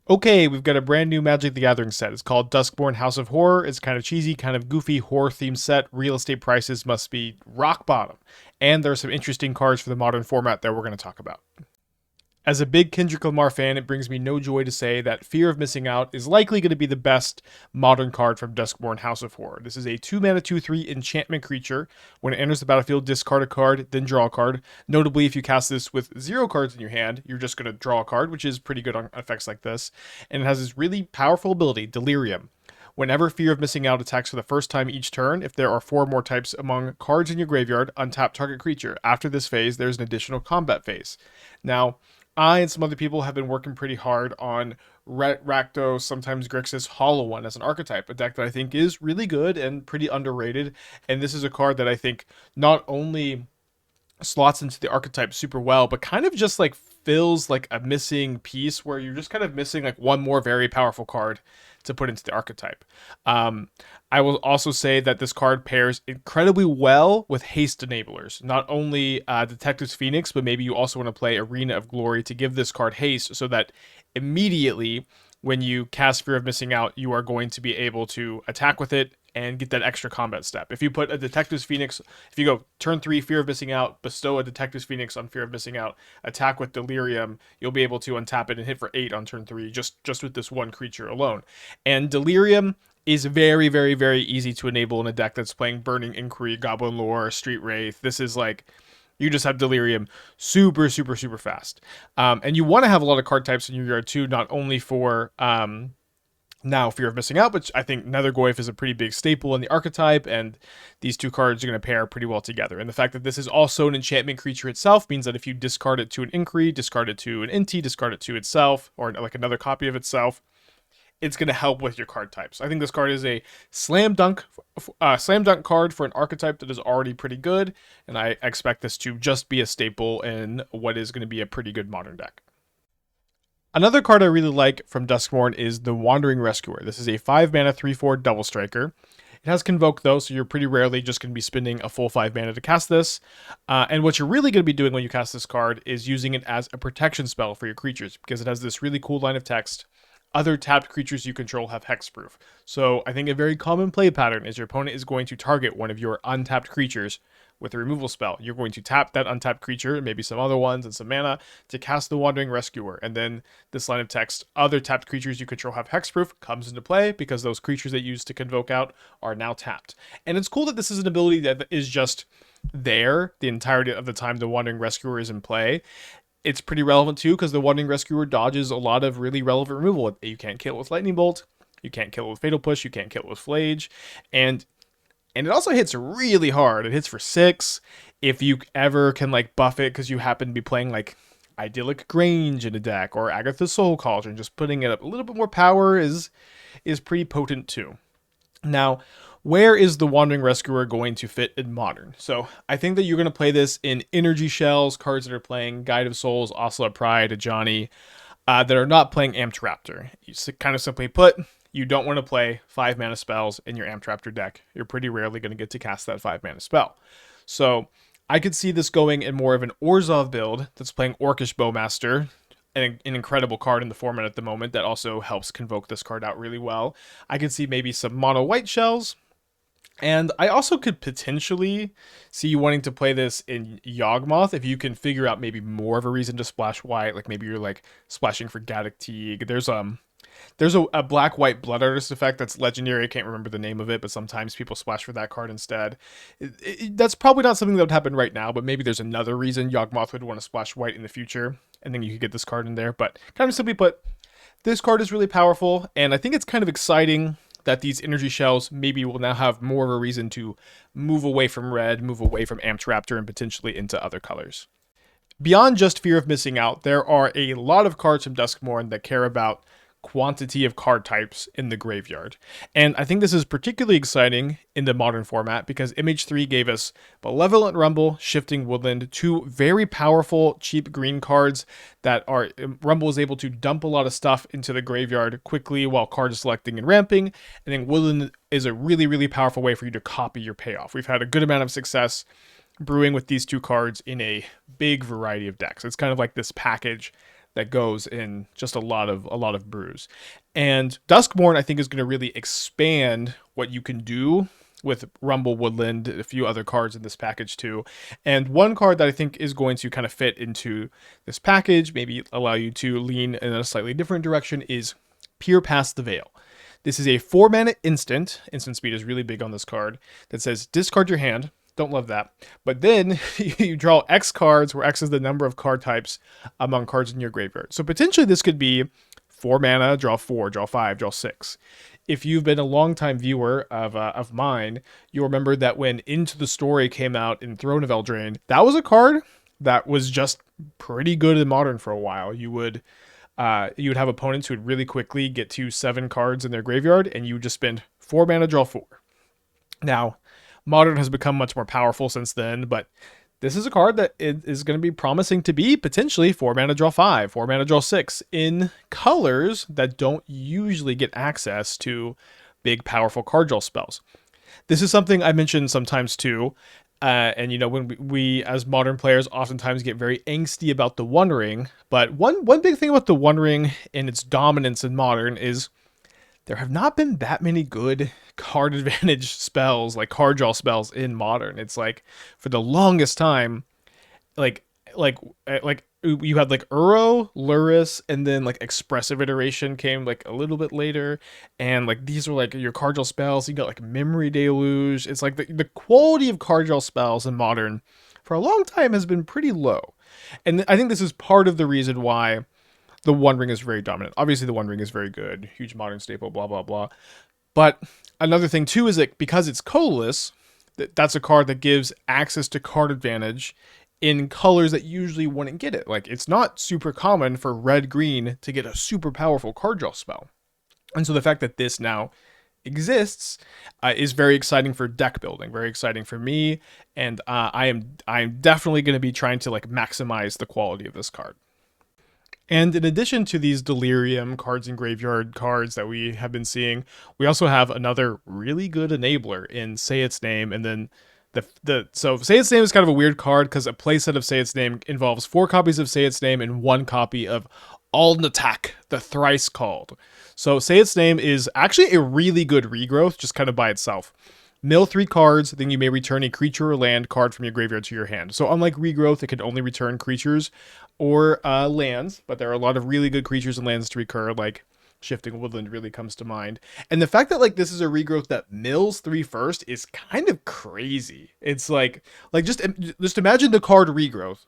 Okay, we've got a brand new Magic the Gathering set. It's called Duskmourn House of Horror. It's kind of cheesy, kind of goofy, horror themed set. Real estate prices must be rock bottom. And there are some interesting cards for the modern format that we're going to talk about. As a big Kendrick Lamar fan, it brings me no joy to say that Fear of Missing Out is likely going to be the best modern card from Duskmourn House of Horror. This is a 2 mana 2/3 enchantment creature. When it enters the battlefield, discard a card, then draw a card. Notably, if you cast this with 0 cards in your hand, you're just going to draw a card, which is pretty good on effects like this. And it has this really powerful ability, Delirium. Whenever Fear of Missing Out attacks for the first time each turn, if there are 4 more types among cards in your graveyard, untap target creature. After this phase, there's an additional combat phase. Now, I and some other people have been working pretty hard on Rakdos, sometimes Grixis Hollow One as an archetype, a deck that I think is really good and pretty underrated. And this is a card that I think not only slots into the archetype super well, but kind of just like fills like a missing piece where you're just kind of missing like one more very powerful card to put into the archetype. Um, I will also say that this card pairs incredibly well with haste enablers. Not only Detective's Phoenix, but maybe you also want to play Arena of Glory to give this card haste so that immediately when you cast Fear of Missing Out, you are going to be able to attack with it and get that extra combat step. If you put a Detective's Phoenix, if you go turn 3, Fear of Missing Out, bestow a Detective's Phoenix on Fear of Missing Out, attack with Delirium, you'll be able to untap it and hit for 8 on turn 3 just with this one creature alone. And Delirium is very, very, very easy to enable in a deck that's playing Burning Inquiry, Goblin Lore, Street Wraith. This is like, you just have Delirium super, super, super fast. And you want to have a lot of card types in your yard too, not only for now Fear of Missing Out, but I think Nethergoyf is a pretty big staple in the archetype, and these two cards are going to pair pretty well together. And the fact that this is also an enchantment creature itself means that if you discard it to an Inquiry, discard it to an Inti, discard it to itself, or like another copy of itself, it's going to help with your card types. I think this card is a slam dunk card for an archetype that is already pretty good, and I expect this to just be a staple in what is going to be a pretty good modern deck. Another card I really like from Duskmourn is the Wandering Rescuer. This is a 5 mana 3/4 double striker. It has Convoke though, so you're pretty rarely just going to be spending a full 5 mana to cast this. And what you're really going to be doing when you cast this card is using it as a protection spell for your creatures, because it has this really cool line of text. Other tapped creatures you control have hexproof. So I think a very common play pattern is your opponent is going to target one of your untapped creatures with a removal spell. You're going to tap that untapped creature, maybe some other ones and some mana, to cast the Wandering Rescuer. And then this line of text, other tapped creatures you control have hexproof, comes into play because those creatures that you use to convoke out are now tapped. And it's cool that this is an ability that is just there the entirety of the time the Wandering Rescuer is in play. It's pretty relevant too because the Wandering Rescuer dodges a lot of really relevant removal. You can't kill it with Lightning Bolt, you can't kill it with Fatal Push, you can't kill it with Flage, and it also hits really hard. It hits for 6. If you ever can like buff it because you happen to be playing like Idyllic Grange in a deck or Agatha's Soul Cauldron, just putting it up a little bit more power is pretty potent too. Now, where is the Wandering Rescuer going to fit in Modern? So I think that you're going to play this in Energy Shells, cards that are playing Guide of Souls, Osla Pride, Ajani, that are not playing Amped Raptor. You kind of simply put, you don't want to play 5 mana spells in your Amped Raptor deck. You're pretty rarely going to get to cast that 5 mana spell. So I could see this going in more of an Orzhov build that's playing Orcish Bowmaster, an incredible card in the format at the moment that also helps convoke this card out really well. I could see maybe some mono white shells. And I also could potentially see you wanting to play this in Yawgmoth if you can figure out maybe more of a reason to splash white. Like maybe you're like splashing for Gaddock Teague. There's a black-white Blood Artist effect that's legendary. I can't remember the name of it, but sometimes people splash for that card instead. That's probably not something that would happen right now, but maybe there's another reason Yawgmoth would want to splash white in the future, and then you could get this card in there. But kind of simply put, this card is really powerful, and I think it's kind of exciting that these energy shells maybe will now have more of a reason to move away from red, move away from Amped Raptor, and potentially into other colors. Beyond just Fear of Missing Out, there are a lot of cards from Duskmourn that care about quantity of card types in the graveyard. And I think this is particularly exciting in the modern format because MH3 gave us Malevolent Rumble, Shifting Woodland, 2 very powerful cheap green cards that are Rumble is able to dump a lot of stuff into the graveyard quickly while card selecting and ramping, and then Woodland is a really, really powerful way for you to copy your payoff. We've had a good amount of success brewing with these 2 cards in a big variety of decks. It's kind of like this package that goes in just a lot of brews. And Duskmourn, I think, is going to really expand what you can do with Rumble Woodland, a few other cards in this package too. And one card that I think is going to kind of fit into this package, maybe allow you to lean in a slightly different direction, is Peer Past the Veil. This is a 4-mana instant. Instant speed is really big on this card. That says discard your hand. Don't love that. But then you draw X cards, where X is the number of card types among cards in your graveyard. So potentially this could be 4 mana, draw 4, draw 5, draw 6. If you've been a longtime viewer of mine, you'll remember that when Into the Story came out in Throne of Eldraine, that was a card that was just pretty good in Modern for a while. You would have opponents who would really quickly get to 7 cards in their graveyard, and you would just spend 4 mana, draw 4. Now, Modern has become much more powerful since then, but this is a card that is going to be promising to be potentially 4 mana, draw 5, 4 mana, draw 6 in colors that don't usually get access to big, powerful card draw spells. This is something I mentioned sometimes too. And when we as Modern players oftentimes get very angsty about the One Ring, but one big thing about the One Ring and its dominance in Modern is there have not been that many good card advantage spells, like card draw spells in Modern. It's like for the longest time, like you had like Uro, Luris, and then like Expressive Iteration came like a little bit later, and like these were like your card draw spells. You got like Memory Deluge. It's like the quality of card draw spells in Modern for a long time has been pretty low, and I think this is part of the reason why the One Ring is very dominant. Obviously, the One Ring is very good, huge Modern staple, blah blah blah. But another thing too is that because it's colorless, that's a card that gives access to card advantage in colors that usually wouldn't get it. Like, it's not super common for red-green to get a super powerful card draw spell. And so the fact that this now exists is very exciting for deck building, very exciting for me, and I'm definitely going to be trying to like maximize the quality of this card. And in addition to these Delirium cards and graveyard cards that we have been seeing, we also have another really good enabler in Say Its Name. And then so Say Its Name is kind of a weird card because a playset of Say Its Name involves 4 copies of Say Its Name and 1 copy of Alnatak, the Thrice Called. So Say Its Name is actually a really good regrowth just kind of by itself. Mill 3 cards, then you may return a creature or land card from your graveyard to your hand. So unlike Regrowth, it can only return creatures or lands, but there are a lot of really good creatures and lands to recur, like Shifting Woodland really comes to mind. And the fact that like this is a regrowth that mills 3 first is kind of crazy. It's like just imagine the card Regrowth.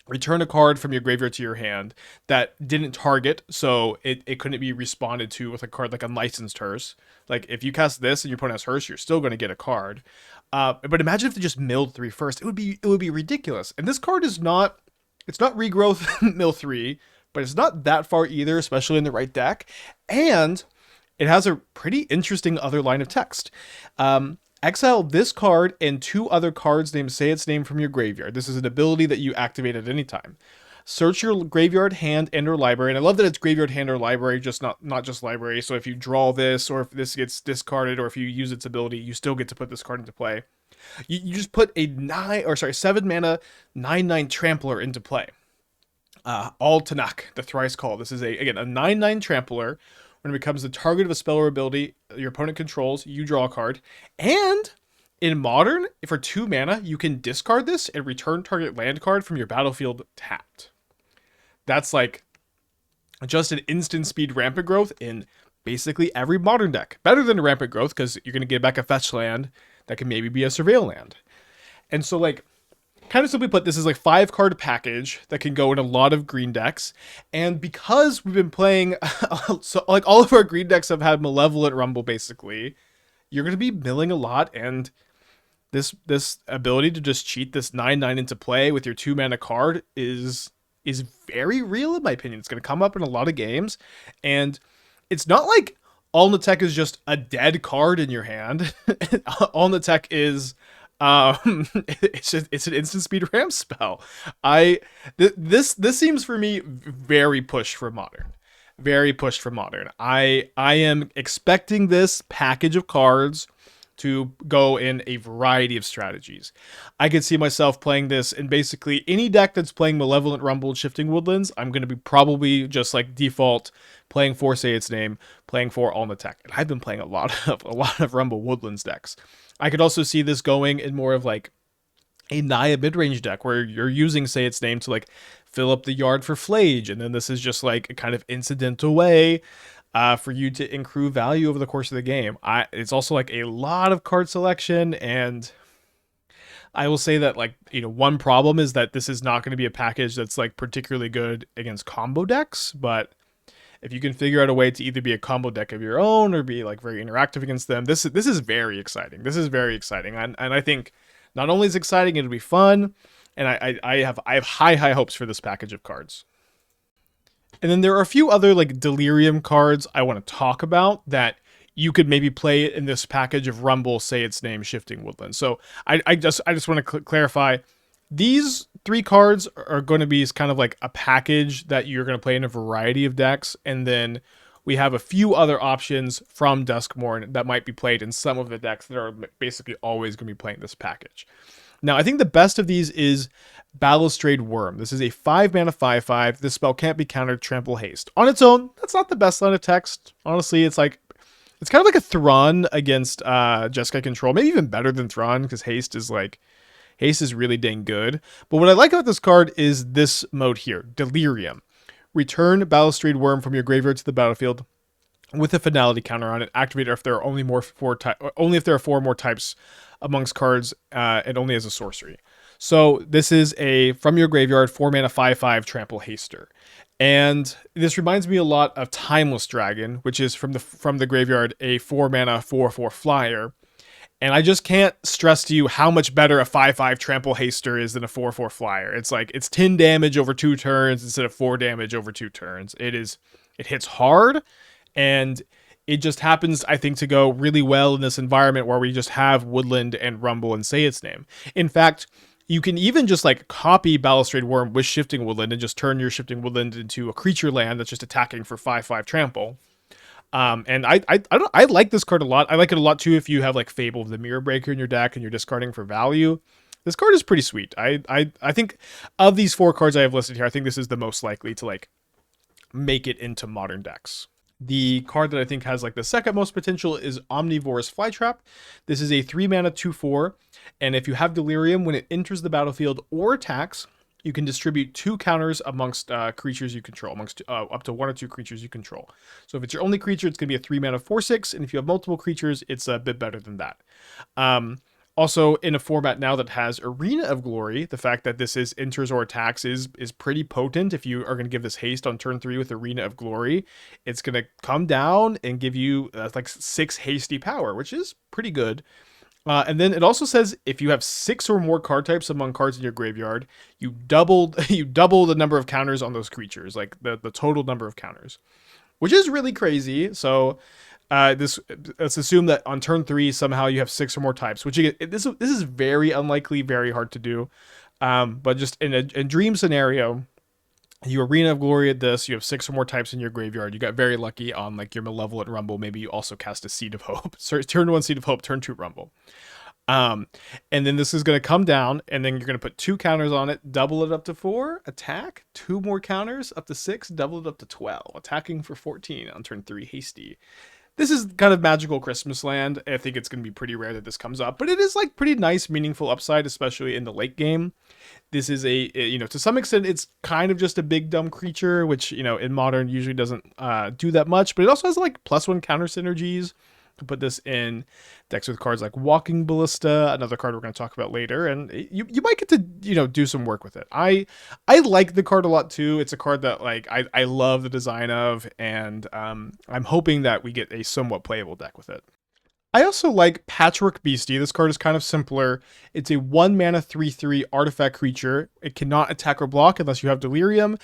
Return a card from your graveyard to your hand that didn't target, so it couldn't be responded to with a card like Unlicensed Hearse. Like, if you cast this and your opponent has Hearse, you're still going to get a card. But imagine if they just milled 3 first. It would be ridiculous. And this card is not, it's not Regrowth mill 3, but it's not that far either, especially in the right deck. And it has a pretty interesting other line of text. Exile this card and 2 other cards named Say Its Name from your graveyard. This is an ability that you activate at any time. Search your graveyard, hand, and or library. And I love that it's graveyard, hand, or library, just not just library. So if you draw this, or if this gets discarded, or if you use its ability, you still get to put this card into play. You just put a 7 mana 9/9 Trampler into play. Altanak, the Thrice Called. This is a 9/9 Trampler. When it becomes the target of a spell or ability your opponent controls, you draw a card. And in Modern, for 2 mana, you can discard this and return target land card from your battlefield tapped. That's like just an instant speed rampant growth in basically every Modern deck. Better than a rampant growth because you're going to get back a fetch land that can maybe be a surveil land. And so like, kind of simply put, this is like 5 card package that can go in a lot of green decks. And because we've been playing, so like all of our green decks have had Malevolent Rumble basically, you're going to be milling a lot. And this ability to just cheat this 9/9 into play with your 2 mana card is very real in my opinion. It's going to come up in a lot of games. And it's not like Alnatek is just a dead card in your hand. Alnatek is... it's an instant speed ramp spell. This seems for me very pushed for Modern. Very pushed for Modern. I am expecting this package of cards to go in a variety of strategies. I could see myself playing this in basically any deck that's playing Malevolent Rumble and Shifting Woodlands. I'm going to be probably just like default playing for Say Its Name, playing for All in the Tech. And I've been playing a lot of Rumble Woodlands decks. I could also see this going in more of like a Naya mid-range deck where you're using Say Its Name to like fill up the yard for Flage, and then this is just like a kind of incidental way for you to accrue value over the course of the game. It's also like a lot of card selection, and I will say that like one problem is that this is not going to be a package that's like particularly good against combo decks, but if you can figure out a way to either be a combo deck of your own or be like very interactive against them, this is very exciting. This is very exciting, and I think not only is it exciting, it'll be fun, and I have high hopes for this package of cards. And then there are a few other like Delirium cards I want to talk about that you could maybe play in this package of Rumble, Say Its Name, Shifting Woodland. So I just want to clarify, these 3 cards are going to be kind of like a package that you're going to play in a variety of decks, and then we have a few other options from Duskmourn that might be played in some of the decks that are basically always going to be playing this package. Now, I think the best of these is Balustrade Worm. This is a 5-mana 5/5. This spell can't be countered, trample, haste. On its own, that's not the best line of text. Honestly, it's kind of like a Thrawn against Jeskai Control. Maybe even better than Thrawn, because haste is really dang good. But what I like about this card is this mode here, Delirium. Return Balustrade Worm from your graveyard to the battlefield with a finality counter on it. Activate it if there are only if there are 4 more types amongst cards, and only as a sorcery. So this is a from your graveyard 4-mana 5/5 trample haster. And this reminds me a lot of Timeless Dragon, which is from the graveyard a 4-mana 4/4 flyer. And I just can't stress to you how much better a 5/5 trample haster is than a 4/4 flyer. It's like it's 10 damage over 2 turns instead of 4 damage over 2 turns. It hits hard, and it just happens, I think, to go really well in this environment where we just have Woodland and Rumble and Say Its Name. In fact, you can even just like copy Balustrade Worm with Shifting Woodland and just turn your Shifting Woodland into a creature land that's just attacking for 5/5 trample. And I like this card a lot. I like it a lot too if you have like Fable of the Mirror Breaker in your deck and you're discarding for value. This card is pretty sweet. I think of these 4 cards I have listed here, I think this is the most likely to like make it into modern decks. The card that I think has like the second most potential is Omnivorous Flytrap. This is a 3-mana 2/4, and if you have Delirium, when it enters the battlefield or attacks, you can distribute 2 counters amongst creatures you control, amongst up to 1 or 2 creatures you control. So if it's your only creature, it's going to be a 3-mana 4/6, and if you have multiple creatures, it's a bit better than that. Also, in a format now that has Arena of Glory, the fact that this is enters or attacks is pretty potent. If you are going to give this haste on turn 3 with Arena of Glory, it's going to come down and give you like 6 hasty power, which is pretty good. And then it also says if you have 6 or more card types among cards in your graveyard, you double the number of counters on those creatures, like the total number of counters, which is really crazy. So let's assume that on turn 3 somehow you have 6 or more types, which again, this is very unlikely, very hard to do. But just in a dream scenario, you Arena of Glory at this, you have 6 or more types in your graveyard. You got very lucky on like your Malevolent Rumble. Maybe you also cast a Seed of Hope. So turn 1 Seed of Hope, turn 2 Rumble. And then this is going to come down, and then you're going to put 2 counters on it, double it up to 4, attack, 2 more counters up to 6, double it up to 12, attacking for 14 on turn 3, hasty. This is kind of magical Christmas land. I think it's going to be pretty rare that this comes up, but it is like pretty nice, meaningful upside, especially in the late game. This is to some extent, it's kind of just a big dumb creature, which, in modern usually doesn't do that much, but it also has like +1 counter synergies. To put this in decks with cards like Walking Ballista, another card we're going to talk about later, and you might get to do some work with it. I like the card a lot too. It's a card that like I love the design of, and I'm hoping that we get a somewhat playable deck with it. I also like Patchwork Beastie. This card is kind of simpler. It's a 1-mana 3/3 artifact creature. It cannot attack or block unless you have Delirium.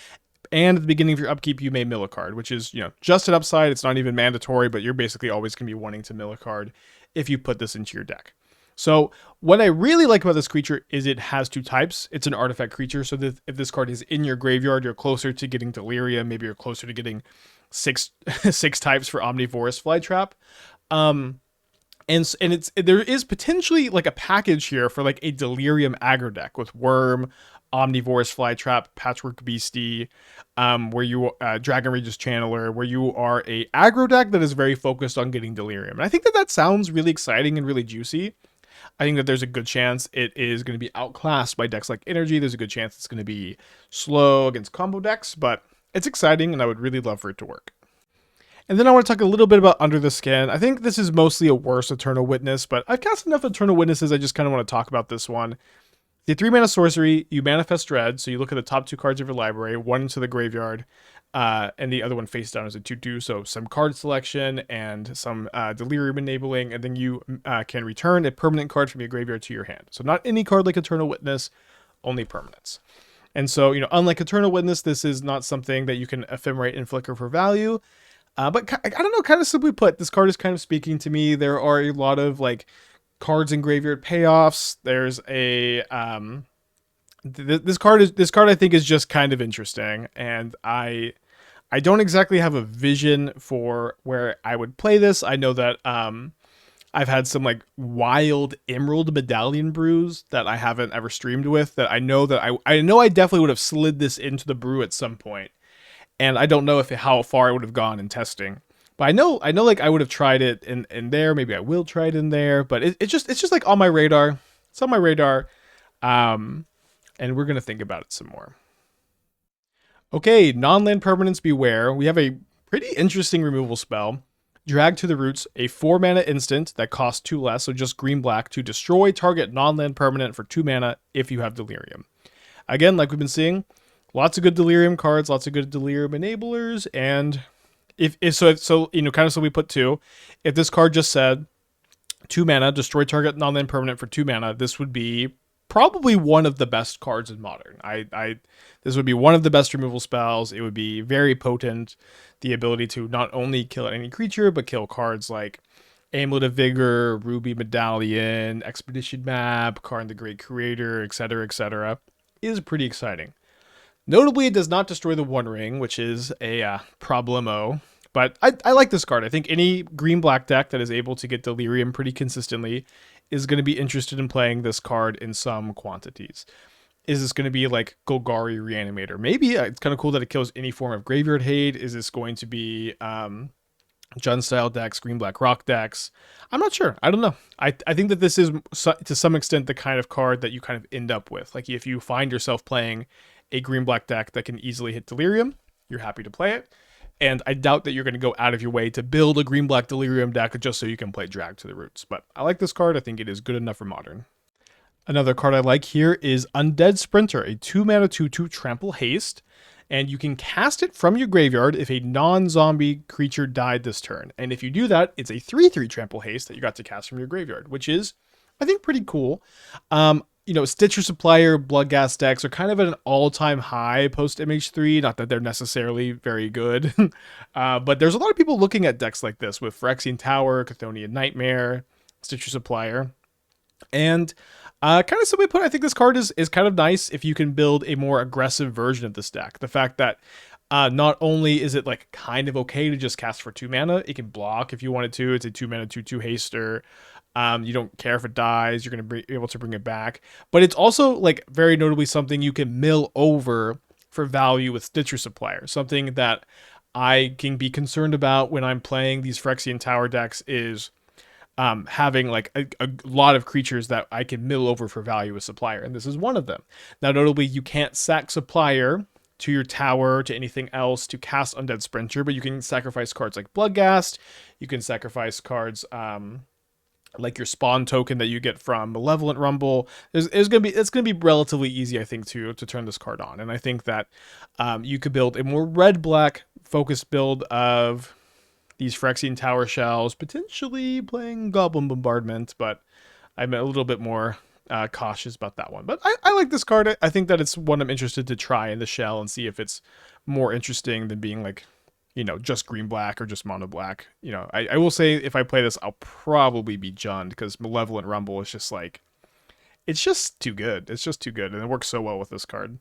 And at the beginning of your upkeep, you may mill a card, which is, just an upside. It's not even mandatory, but you're basically always going to be wanting to mill a card if you put this into your deck. So what I really like about this creature is it has 2 types. It's an artifact creature, so that if this card is in your graveyard, you're closer to getting Delirium. Maybe you're closer to getting 6 types for Omnivorous Flytrap. And there is potentially like a package here for like a Delirium aggro deck with Worm, Omnivorous Flytrap, Patchwork Beastie, where you Dragon Rage's Channeler, where you are a aggro deck that is very focused on getting Delirium. And I think that that sounds really exciting and really juicy. I think that there's a good chance it is going to be outclassed by decks like Energy. There's a good chance it's going to be slow against combo decks, but it's exciting and I would really love for it to work. And then I want to talk a little bit about Under the Skin. I think this is mostly a worse Eternal Witness, but I've cast enough Eternal Witnesses, I just kind of want to talk about this one. The 3-mana sorcery, you manifest Dread, so you look at the top 2 cards of your library, one into the graveyard, and the other one face down as a 2/2, so some card selection and some Delirium enabling, and then you can return a permanent card from your graveyard to your hand. So not any card like Eternal Witness, only permanents. And so, unlike Eternal Witness, this is not something that you can ephemerate and flicker for value. But I don't know, kind of simply put, this card is kind of speaking to me. There are a lot of like cards in graveyard payoffs. There's a this card I think is just kind of interesting, and I don't exactly have a vision for where I would play this. I know that I've had some like wild Emerald Medallion brews that I haven't ever streamed with, that I know I definitely would have slid this into the brew at some point. And I don't know how far I would have gone in testing, but I know like I would have tried it in there. Maybe I will try it in there, but it's just like on my radar. It's on my radar, and we're gonna think about it some more. Okay, non-land permanents beware. We have a pretty interesting removal spell. Drag to the Roots, a 4-mana instant that costs 2 less, so just green-black, to destroy target non-land permanent for 2 mana if you have Delirium. Again, like we've been seeing, lots of good Delirium cards, lots of good Delirium enablers, and if we put 2. If this card just said 2 mana, destroy target non-land permanent for 2 mana, this would be probably one of the best cards in Modern. This would be one of the best removal spells. It would be very potent. The ability to not only kill any creature, but kill cards like Amulet of Vigor, Ruby Medallion, Expedition Map, Karn the Great Creator, etc., is pretty exciting. Notably, it does not destroy the One Ring, which is a problemo. But I like this card. I think any green-black deck that is able to get Delirium pretty consistently is going to be interested in playing this card in some quantities. Is this going to be like Golgari Reanimator? Maybe. It's kind of cool that it kills any form of Graveyard Hate. Is this going to be Jund-style decks, green-black rock decks? I'm not sure. I don't know. I think that this is, to some extent, the kind of card that you kind of end up with. Like, if you find yourself playing a green-black deck that can easily hit Delirium, you're happy to play it. And I doubt that you're going to go out of your way to build a green-black Delirium deck just so you can play Drag to the Roots. But I like this card. I think it is good enough for Modern. Another card I like here is Undead Sprinter, a 2-mana 2/2 Trample Haste. And you can cast it from your graveyard if a non-zombie creature died this turn. And if you do that, it's a 3/3 Trample Haste that you got to cast from your graveyard, which is, I think, pretty cool. Stitcher Supplier, Bloodghast decks are kind of at an all-time high post MH3. Not that they're necessarily very good, but there's a lot of people looking at decks like this with Phyrexian Tower, Chthonian Nightmare, Stitcher Supplier, and kind of simply put, I think this card is kind of nice if you can build a more aggressive version of this deck. The fact that not only is it like kind of okay to just cast for 2 mana, it can block if you wanted to. It's a 2-mana 2/2 haster. You don't care if it dies. You're going to be able to bring it back. But it's also, like, very notably something you can mill over for value with Stitcher Supplier. Something that I can be concerned about when I'm playing these Phyrexian Tower decks is having, like, a lot of creatures that I can mill over for value with Supplier. And this is one of them. Now, notably, you can't sack Supplier to your tower, to anything else, to cast Undead Sprinter, but you can sacrifice cards like Bloodghast. You can sacrifice cards like your spawn token that you get from Malevolent Rumble. It's gonna be relatively easy, I think, to turn this card on. And I think that you could build a more red-black focused build of these Phyrexian Tower shells, potentially playing Goblin Bombardment, but I'm a little bit more cautious about that one. But I like this card. I think that it's one I'm interested to try in the shell and see if it's more interesting than being like, just green-black or just mono-black. I will say if I play this, I'll probably be Jund, because Malevolent Rumble is just like, it's just too good. It's just too good, and it works so well with this card.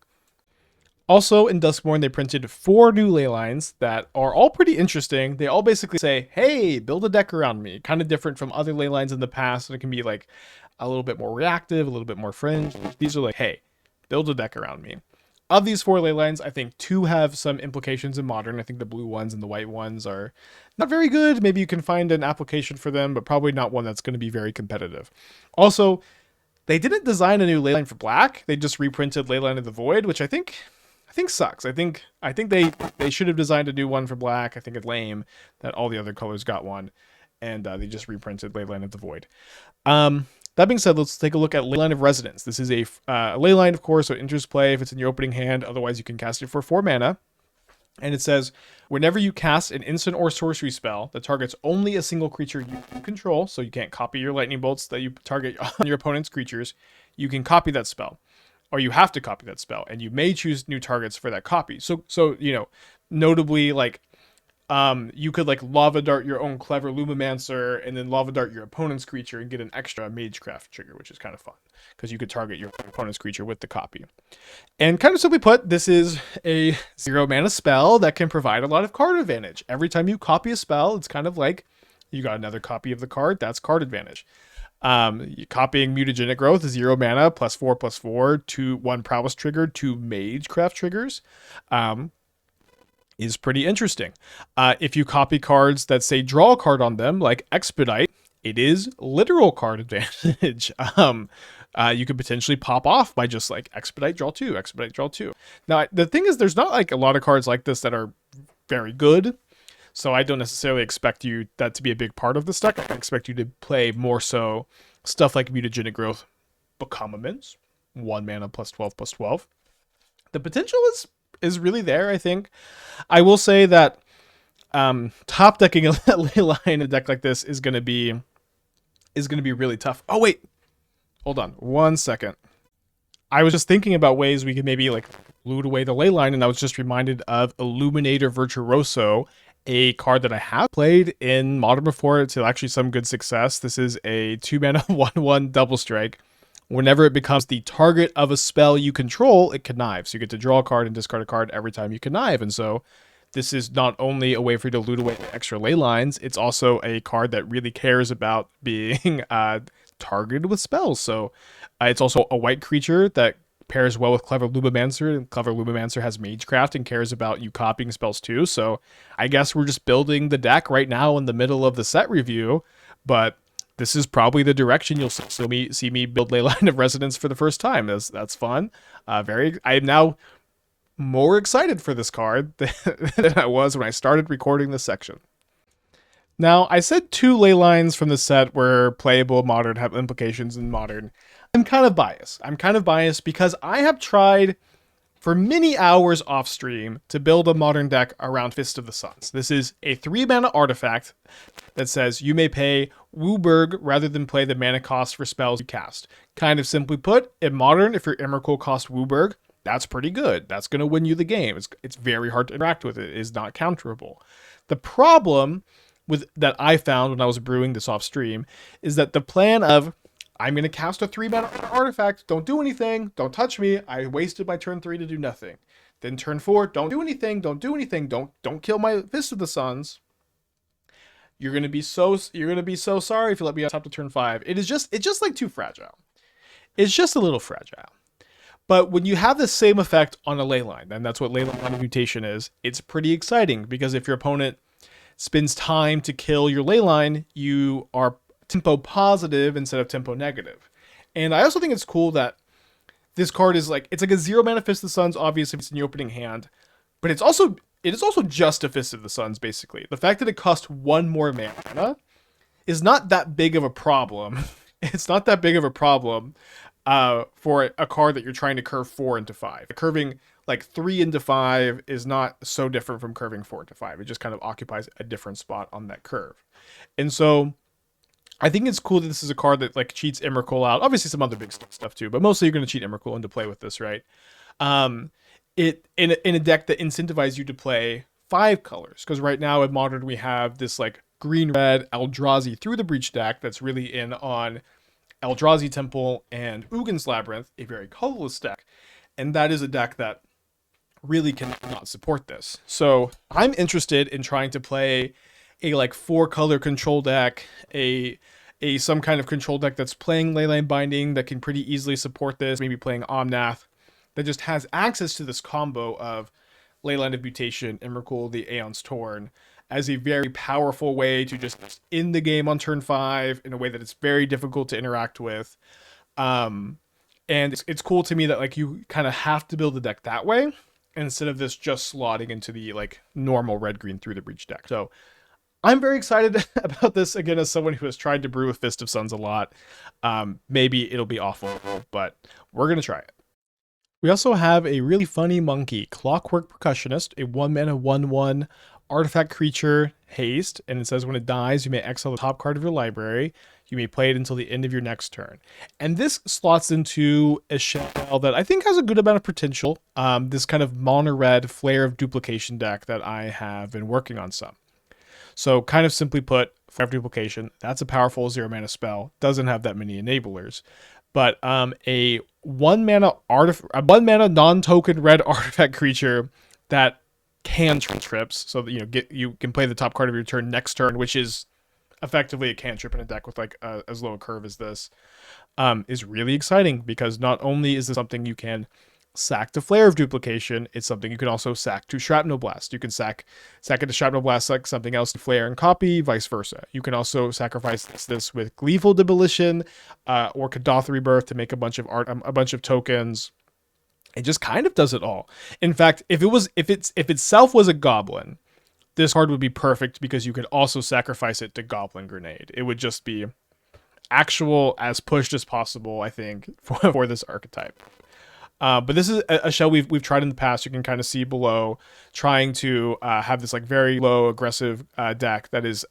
Also, in Duskmourn, they printed 4 new ley lines that are all pretty interesting. They all basically say, hey, build a deck around me. Kind of different from other ley lines in the past. And it can be like a little bit more reactive, a little bit more fringe. These are like, hey, build a deck around me. Of these 4 ley lines, I think 2 have some implications in Modern. I think the blue ones and the white ones are not very good. Maybe you can find an application for them, but probably not one that's going to be very competitive. Also, they didn't design a new ley line for black. They just reprinted Leyline of the Void, which I think sucks. I think they should have designed a new one for black. I think it's lame that all the other colors got one, and they just reprinted Leyline of the Void. That being said, let's take a look at Leyline of Resonance. This is a leyline, of course, so it enters play if it's in your opening hand. Otherwise, you can cast it for 4 mana. And it says, whenever you cast an instant or sorcery spell that targets only a single creature you control, so you can't copy your lightning bolts that you target on your opponent's creatures, you can copy that spell. Or you have to copy that spell, and you may choose new targets for that copy. So you know, notably, like, you could like Lava Dart your own Clever Lumimancer, and then Lava Dart your opponent's creature and get an extra Magecraft trigger, which is kind of fun because you could target your opponent's creature with the copy. And kind of simply put, this is a 0 mana spell that can provide a lot of card advantage. Every time you copy a spell, it's kind of like you got another copy of the card. That's card advantage. Copying Mutagenic Growth is 0 mana, +4/+4, 2/1 Prowess trigger, 2 Magecraft triggers. Is pretty interesting. If you copy cards that say draw a card on them, like Expedite, it is literal card advantage. You could potentially pop off by just like Expedite, draw 2, Expedite, draw 2. Now, the thing is, there's not like a lot of cards like this that are very good. So I don't necessarily expect that to be a big part of this deck. I expect you to play more so stuff like Mutagenic Growth, Become Immense, 1 mana +12/+12. The potential is really there, I think. I will say that top decking a ley line in a deck like this is gonna be really tough. Oh wait, hold on 1 second. I was just thinking about ways we could maybe like loot away the ley line, and I was just reminded of Illuminator Virtuoso, a card that I have played in Modern before to actually some good success. This is a 2 mana 1/1 double strike. Whenever it becomes the target of a spell you control, it connives. So you get to draw a card and discard a card every time you connive. And so this is not only a way for you to loot away extra ley lines, it's also a card that really cares about being targeted with spells. So it's also a white creature that pairs well with Clever Lumimancer, and Clever Lumimancer has Magecraft and cares about you copying spells too. So I guess we're just building the deck right now in the middle of the set review, but this is probably the direction you'll see me build Leyline of Resonance for the first time. That's fun. I am now more excited for this card than I was when I started recording this section. Now, I said 2 ley lines from the set were playable Modern, have implications in Modern. I'm kind of biased because I have tried for many hours off stream to build a Modern deck around Fist of the Suns. This is a 3 mana artifact that says you may pay Wooburg rather than play the mana cost for spells you cast. Kind of simply put, in Modern, if your Emrakul costs Wooburg, that's pretty good. That's going to win you the game. It's very hard to interact with it. It is not counterable. The problem that I found when I was brewing this off stream is that the plan of I'm going to cast a 3 mana artifact, don't do anything, don't touch me, I wasted my turn 3 to do nothing. Then turn 4, don't do anything, don't kill my Fist of the Suns. You're going to be so sorry if you let me on top to turn 5. It's just like too fragile. It's just a little fragile. But when you have the same effect on a ley line, and that's what ley line mutation is, it's pretty exciting because if your opponent spends time to kill your ley line, you are tempo positive instead of tempo negative. And I also think it's cool that this card is like, it's like a 0 mana Fist of the Suns, obviously it's in your opening hand, but it is also just a Fist of the Suns, basically. The fact that it costs 1 more mana is not that big of a problem. It's not that big of a problem for a card that you're trying to curve 4 into 5. Curving like 3 into 5 is not so different from curving 4 into 5. It just kind of occupies a different spot on that curve. And so I think it's cool that this is a card that like cheats Emrakul out. Obviously some other big stuff too, but mostly you're going to cheat Emrakul into play with this, right? It in a deck that incentivizes you to play 5 colors, because right now in Modern we have this like green-red Eldrazi Through the Breach deck that's really in on Eldrazi Temple and Ugin's Labyrinth, a very colorless deck. And that is a deck that really cannot support this. So I'm interested in trying to play a like 4-color control deck, a some kind of control deck that's playing Leyline Binding that can pretty easily support this, maybe playing Omnath that just has access to this combo of Leyline of Mutation, Emrakul, the Aeon's Torn, as a very powerful way to just end the game on turn 5 in a way that it's very difficult to interact with. Um, and it's cool to me that like you kind of have to build the deck that way instead of this just slotting into the like normal red green through the breach deck. So I'm very excited about this again as someone who has tried to brew with Fist of Suns a lot. Maybe it'll be awful, but we're gonna try it. We also have a really funny monkey, Clockwork Percussionist, a 1-mana 1/1 artifact creature haste, and it says when it dies, you may exile the top card of your library. You may play it until the end of your next turn. And this slots into a shell that I think has a good amount of potential. This kind of mono red Flare of Duplication deck that I have been working on some. So kind of simply put, Flare of Duplication, that's a powerful 0-mana spell. Doesn't have that many enablers. But a 1-mana non-token red artifact creature that can trips, so that you can play the top card of your turn next turn, which is effectively a cantrip in a deck with like as low a curve as this, is really exciting because not only is this something you can sack to Flare of Duplication, it's something you can also sack to Shrapnel Blast. You can sack it to Shrapnel Blast like something else to Flare and copy, vice versa. You can also sacrifice this with Gleeful Demolition or Kadath Rebirth to make a bunch of tokens. It just kind of does it all. In fact, if itself was a goblin, this card would be perfect because you could also sacrifice it to Goblin Grenade. It would just be actual as pushed as possible, I think, for this archetype. But this is a shell we've tried in the past. You can kind of see below, trying to have this like very low aggressive deck that is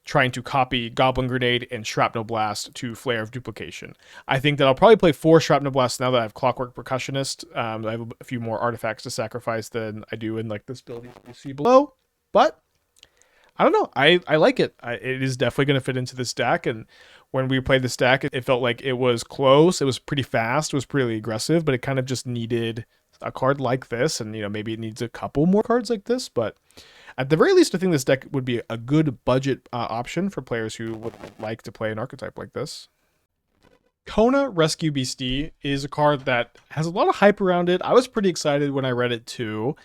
trying to copy Goblin Grenade and Shrapnel Blast to Flare of Duplication. I think that I'll probably play 4 Shrapnel Blasts now that I have Clockwork Percussionist. I have a few more artifacts to sacrifice than I do in like this build you see below. But I don't know. I like it. It is definitely going to fit into this deck. And when we played this deck, it felt like it was close. It was pretty fast. It was pretty aggressive, but it kind of just needed a card like this. And, maybe it needs a couple more cards like this. But at the very least, I think this deck would be a good budget option for players who would like to play an archetype like this. Kona Rescue Beastie is a card that has a lot of hype around it. I was pretty excited when I read it too.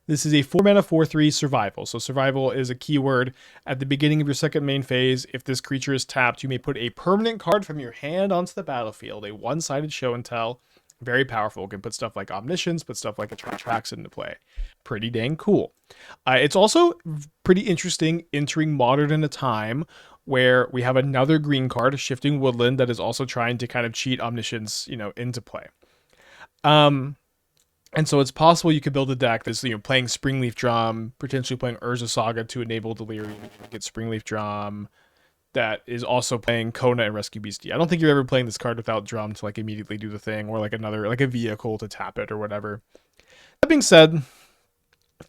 This is a 4-mana 4/3 survival. So survival is a keyword at the beginning of your second main phase. If this creature is tapped, you may put a permanent card from your hand onto the battlefield. A one-sided show and tell. Very powerful. Can put stuff like Omniscience, put stuff like Attraction into play. Pretty dang cool. It's also pretty interesting entering Modern in a time where we have another green card, Shifting Woodland, that is also trying to kind of cheat Omniscience, into play. And so it's possible you could build a deck that's playing Springleaf Drum, potentially playing Urza Saga to enable Delirium, get Springleaf Drum, that is also playing Kona and Rescue Beastie. I don't think you're ever playing this card without Drum to like immediately do the thing, or like a vehicle to tap it or whatever. That being said,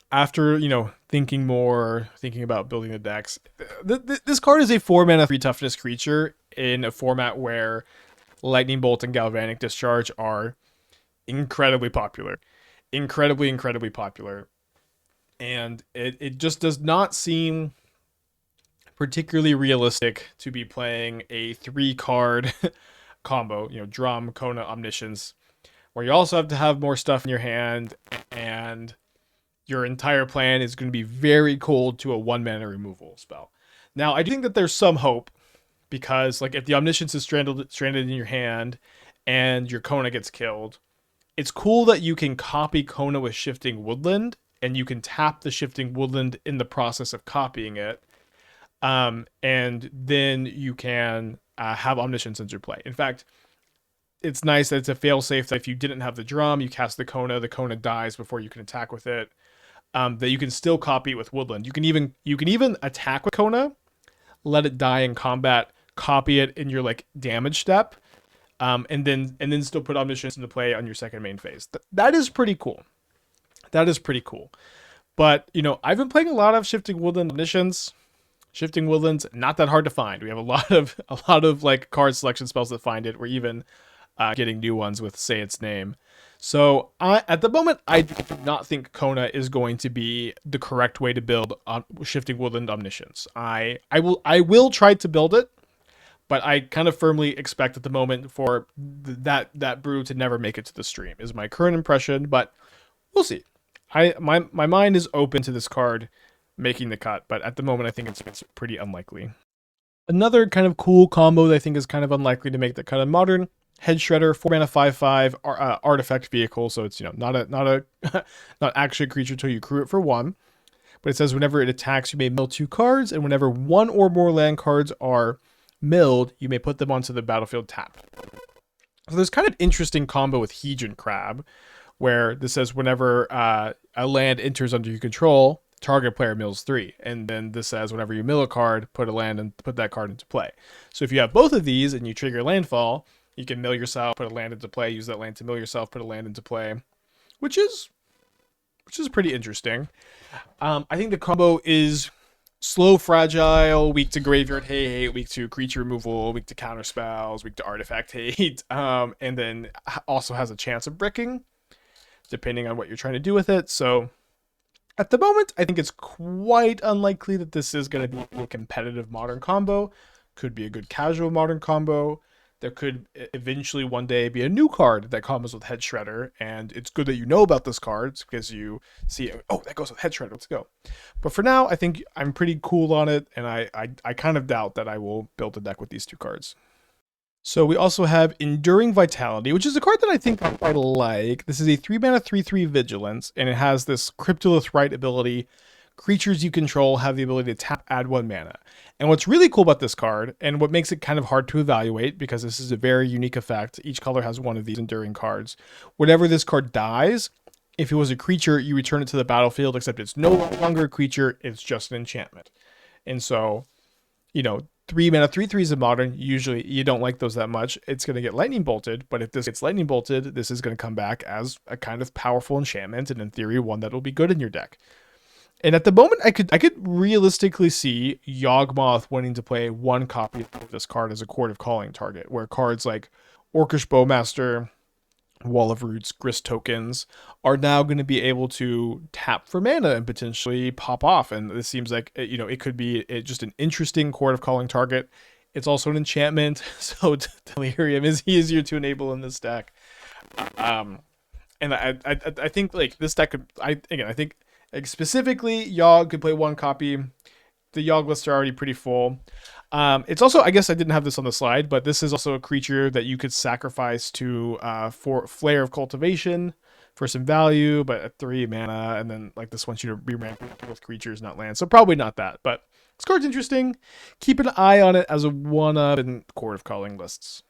after thinking about building the decks, this card is a 4-mana 3 toughness creature in a format where Lightning Bolt and Galvanic Discharge are incredibly popular. Incredibly popular. And it just does not seem particularly realistic to be playing a 3-card combo, Drum, Kona, Omniscience, where you also have to have more stuff in your hand, and your entire plan is going to be very cold to a 1-mana removal spell. Now, I do think that there's some hope, because like if the Omniscience is stranded in your hand and your Kona gets killed, it's cool that you can copy Kona with Shifting Woodland, and you can tap the Shifting Woodland in the process of copying it. And then you can have Omniscience enter play. In fact, it's nice that it's a failsafe that if you didn't have the Drum, you cast the Kona dies before you can attack with it. That you can still copy it with Woodland. You can even attack with Kona, let it die in combat, copy it in your like damage step. And then still put Omniscience into play on your second main phase. That is pretty cool. But I've been playing a lot of Shifting Woodland Omniscience. Shifting Woodland's not that hard to find. We have a lot of like card selection spells that find it. We're even getting new ones with Say Its Name. So at the moment, I do not think Kona is going to be the correct way to build Shifting Woodland Omniscience. I will try to build it, but I kind of firmly expect at the moment for that brew to never make it to the stream is my current impression, but we'll see. My mind is open to this card making the cut, but at the moment I think it's pretty unlikely. Another kind of cool combo that I think is kind of unlikely to make the cut in Modern: Head Shredder, 4 mana 5/5 artifact vehicle. So it's not not actually a creature until you crew it for 1. But it says whenever it attacks, you may mill 2 cards, and whenever 1 or more land cards are milled, you may put them onto the battlefield tapped. So there's kind of interesting combo with Hedron Crab, where this says whenever a land enters under your control, target player mills 3, and then this says whenever you mill a card, put a land and put that card into play. So if you have both of these and you trigger landfall, you can mill yourself, put a land into play, use that land to mill yourself, put a land into play, which is pretty interesting. I think the combo is slow, fragile, weak to graveyard hate, weak to creature removal, weak to counter spells, weak to artifact hate, and then also has a chance of bricking, depending on what you're trying to do with it. So at the moment, I think it's quite unlikely that this is going to be a competitive Modern combo. Could be a good casual Modern combo. There could eventually one day be a new card that combos with Head Shredder, and it's good that you know about this card because you see, oh, that goes with Head Shredder, let's go. But for now, I think I'm pretty cool on it, and I kind of doubt that I will build a deck with these 2 cards. So we also have Enduring Vitality, which is a card that I think I like. This is a 3 mana 3/3 Vigilance, and it has this Cryptolith Rite ability. Creatures you control have the ability to tap, add 1 mana. And what's really cool about this card, and what makes it kind of hard to evaluate, because this is a very unique effect, each color has one of these enduring cards. Whenever this card dies, if it was a creature, you return it to the battlefield, except it's no longer a creature, it's just an enchantment. And so, 3 mana 3/3s in Modern, usually you don't like those that much. It's going to get lightning bolted, but if this gets lightning bolted, this is going to come back as a kind of powerful enchantment, and in theory, one that will be good in your deck. And at the moment, I could realistically see Yawgmoth wanting to play 1 copy of this card as a Chord of Calling target, where cards like Orcish Bowmaster, Wall of Roots, Grist tokens are now going to be able to tap for mana and potentially pop off. And this seems like, it could be just an interesting Chord of Calling target. It's also an enchantment, so Delirium is easier to enable in this deck. And I think like this deck could, I think like specifically Yogg could play 1 copy. The Yogg lists are already pretty full. It's also, I guess I didn't have this on the slide, but this is also a creature that you could sacrifice to for Flare of Cultivation for some value, but at 3 mana, and then like this wants you to be ramping up with creatures, not land. So probably not that, but this card's interesting. Keep an eye on it as a 1-up in Chord of Calling lists.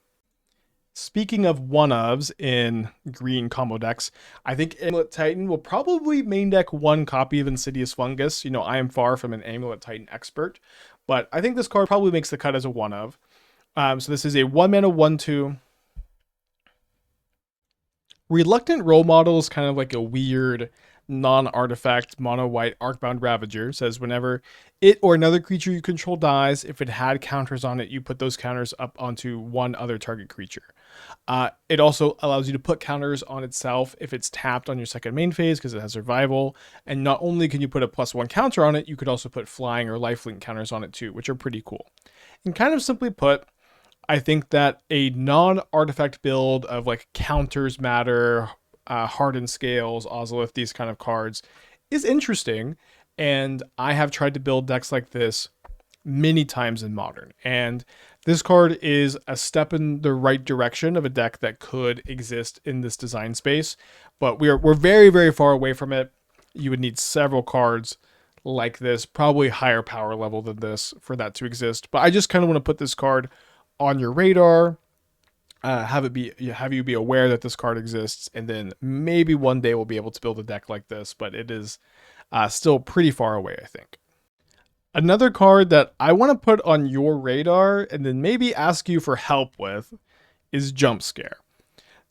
Speaking of 1-ofs in green combo decks, I think Amulet Titan will probably main deck 1 copy of Insidious Fungus. I am far from an Amulet Titan expert, but I think this card probably makes the cut as a 1-of. So this is a 1 mana 1/2. Reluctant Role Model is kind of like a weird non-artifact mono-white Arcbound Ravager. It says whenever it or another creature you control dies, if it had counters on it, you put those counters up onto 1 other target creature. It also allows you to put counters on itself if it's tapped on your second main phase because it has survival. And not only can you put a +1 counter on it, you could also put flying or lifelink counters on it too, which are pretty cool. And kind of simply put, I think that a non-artifact build of like counters matter, Hardened Scales, Ozolith, these kind of cards is interesting. And I have tried to build decks like this many times in Modern. And this card is a step in the right direction of a deck that could exist in this design space. But we're very, very far away from it. You would need several cards like this, probably higher power level than this for that to exist. But I just kind of want to put this card on your radar, have you be aware that this card exists, and then maybe one day we'll be able to build a deck like this, but it is still pretty far away, I think. Another card that I want to put on your radar and then maybe ask you for help with is Jump Scare.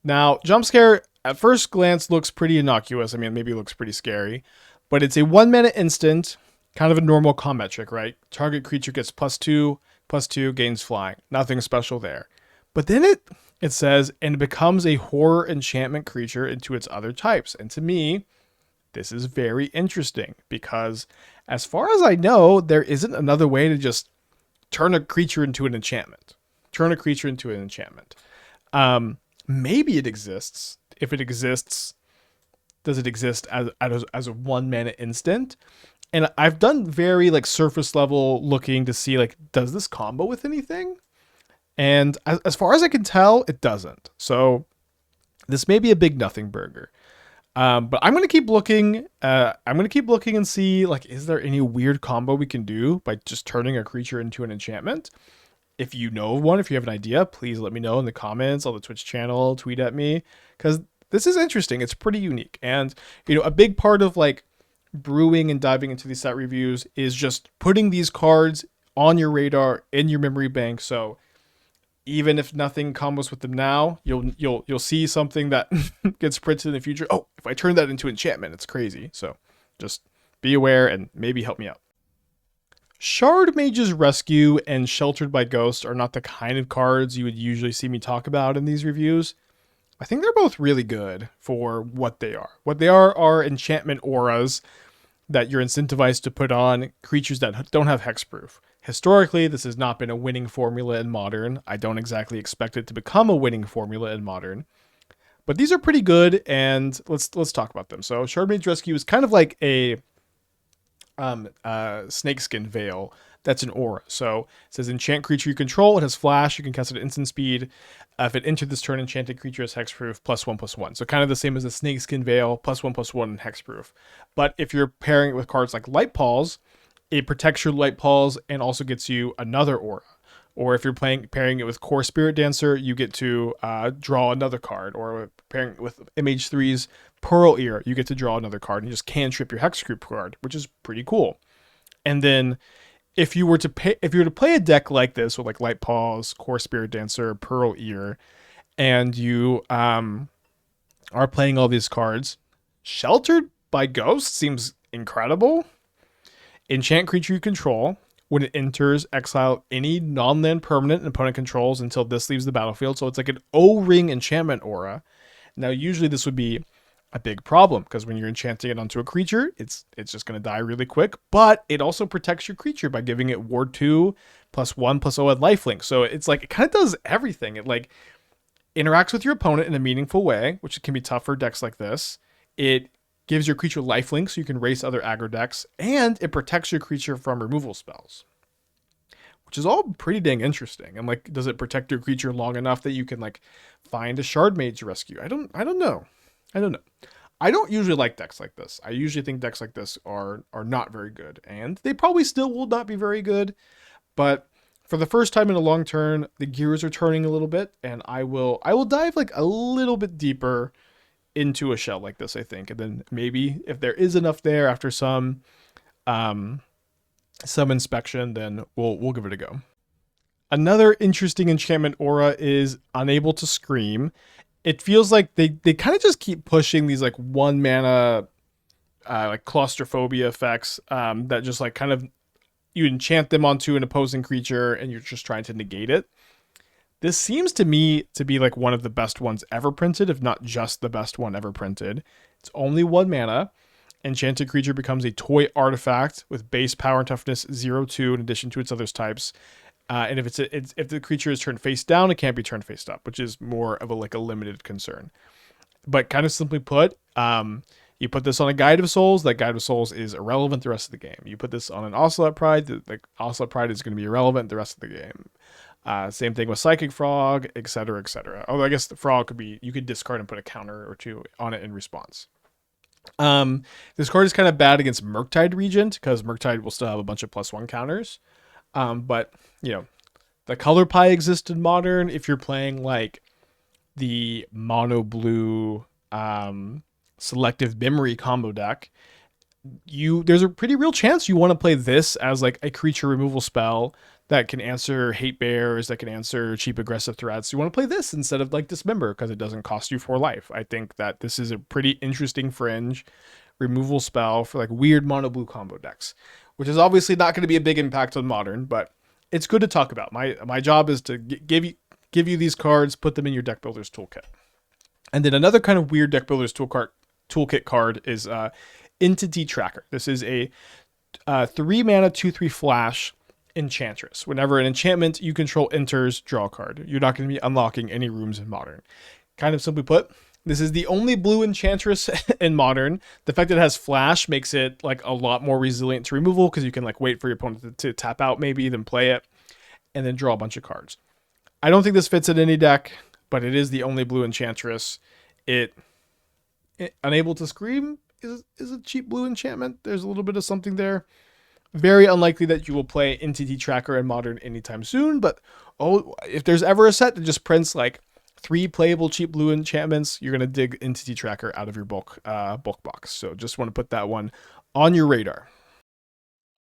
Now, Jump Scare at first glance looks pretty innocuous. I mean, maybe it looks pretty scary, but it's a 1 mana instant, kind of a normal combat trick, right? Target creature gets +2, gains flying. Nothing special there. But then It says, and it becomes a horror enchantment creature into its other types. And to me, this is very interesting because, as far as I know, there isn't another way to just turn a creature into an enchantment. Turn a creature into an enchantment. Maybe it exists. If it exists, does it exist as a 1 mana instant? And I've done very like surface level looking to see like, does this combo with anything? And as far as I can tell, it doesn't. So this may be a big nothing burger. But I'm gonna keep looking. I'm gonna keep looking and see like, is there any weird combo we can do by just turning a creature into an enchantment? If you know of one, if you have an idea, please let me know in the comments on the Twitch channel. Tweet at me, because this is interesting. It's pretty unique, and a big part of like brewing and diving into these set reviews is just putting these cards on your radar in your memory bank. So even if nothing combos with them now, you'll see something that gets printed in the future. Oh, if I turn that into enchantment, it's crazy. So just be aware and maybe help me out. Shard Mage's Rescue and Sheltered by Ghost are not the kind of cards you would usually see me talk about in these reviews. I think they're both really good for what they are. What they are enchantment auras that you're incentivized to put on creatures that don't have hexproof. Historically, this has not been a winning formula in Modern. I don't exactly expect it to become a winning formula in Modern. But these are pretty good, and let's talk about them. So Shard Mage's Rescue is kind of like a snakeskin veil that's an aura. So it says enchant creature you control. It has flash. You can cast it at instant speed. If it entered this turn, enchanted creature has hexproof +1/+1. So kind of the same as the snakeskin veil, +1/+1 and hexproof. But if you're pairing it with cards like Light Paws, it protects your Light Paws and also gets you another aura. Or if you're pairing it with Core Spirit Dancer, you get to draw another card. Or pairing it with MH3's Pearl Ear, you get to draw another card and you just cantrip your hexproof card, which is pretty cool. And then if you were to play a deck like this with like Light Paws, Core Spirit Dancer, Pearl Ear, and you are playing all these cards, Sheltered by Ghost seems incredible. Enchant creature you control. When it enters, exile any non-land permanent an opponent controls until this leaves the battlefield. So it's like an O-ring enchantment aura. Now, usually this would be a big problem because when you're enchanting it onto a creature, it's just going to die really quick. But it also protects your creature by giving it Ward 2 +1/+0 lifelink. So it's like it kind of does everything. It like interacts with your opponent in a meaningful way, which can be tough for decks like this. It gives your creature lifelink so you can race other aggro decks, and it protects your creature from removal spells, which is all pretty dang interesting. And like, does it protect your creature long enough that you can like find a Shard Mage Rescue? I don't know. I don't usually like decks like this. I usually think decks like this are not very good, and they probably still will not be very good. But for the first time in a long turn, the gears are turning a little bit, and I will dive like a little bit deeper into a shell like this, I think. And then maybe if there is enough there after some inspection, then we'll give it a go. Another interesting enchantment aura is Unable to Scream. It feels like they kind of just keep pushing these like 1 mana like claustrophobia effects that just like kind of you enchant them onto an opposing creature and you're just trying to negate it. This seems to me to be like one of the best ones ever printed, if not just the best one ever printed. It's only 1 mana. Enchanted creature becomes a toy artifact with base power and toughness 0/2 in addition to its other types. And if if the creature is turned face down, it can't be turned face up, which is more of a limited concern. But kind of simply put, you put this on a Guide of Souls, that Guide of Souls is irrelevant the rest of the game. You put this on an Ocelot Pride, the Ocelot Pride is going to be irrelevant the rest of the game. Same thing with Psychic Frog, etc., etc. Although I guess the Frog could be, you could discard and put a counter or two on it in response. This card is kind of bad against Murktide Regent because Murktide will still have a bunch of +1 counters. But the color pie exists in Modern. If you're playing like the mono blue selective memory combo deck, there's a pretty real chance you want to play this as like a creature removal spell that can answer hate bears, that can answer cheap aggressive threats. You want to play this instead of like Dismember because it doesn't cost you 4 life. I think that this is a pretty interesting fringe removal spell for like weird mono blue combo decks, which is obviously not going to be a big impact on Modern, but it's good to talk about. My job is to give you give you these cards, put them in your deck builder's toolkit. And then another kind of weird deck builder's toolkit card is Entity Tracker. This is a 3 mana 2/3 flash enchantress. Whenever an enchantment you control enters, draw a card. You're not going to be unlocking any rooms in Modern. Kind of simply put, this is the only blue enchantress in Modern. The fact that it has flash makes it like a lot more resilient to removal, because you can like wait for your opponent to tap out, maybe then play it, and then draw a bunch of cards. I don't think this fits in any deck, but it is the only blue enchantress. It Unable to Scream is a cheap blue enchantment. There's a little bit of something there. Very unlikely that you will play Entity Tracker in Modern anytime soon, but if there's ever a set that just prints like 3 playable cheap blue enchantments, you're gonna dig Entity Tracker out of your bulk box. So just want to put that one on your radar.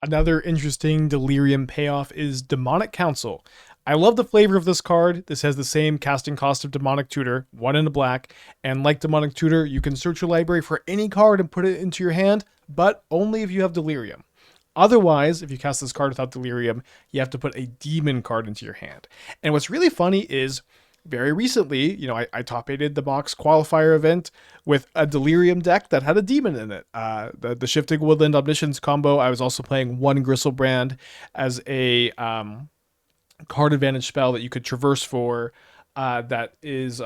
Another interesting Delirium payoff is Demonic Council. I love the flavor of this card. This has the same casting cost of Demonic Tutor, 1 in a black, and like Demonic Tutor, you can search your library for any card and put it into your hand, but only if you have Delirium. Otherwise, if you cast this card without Delirium, you have to put a demon card into your hand. And what's really funny is, very recently, I top-aided the Mox qualifier event with a Delirium deck that had a demon in it. The Shifting Woodland Omniscience combo. I was also playing 1 Gristlebrand as a card advantage spell that you could traverse for. That is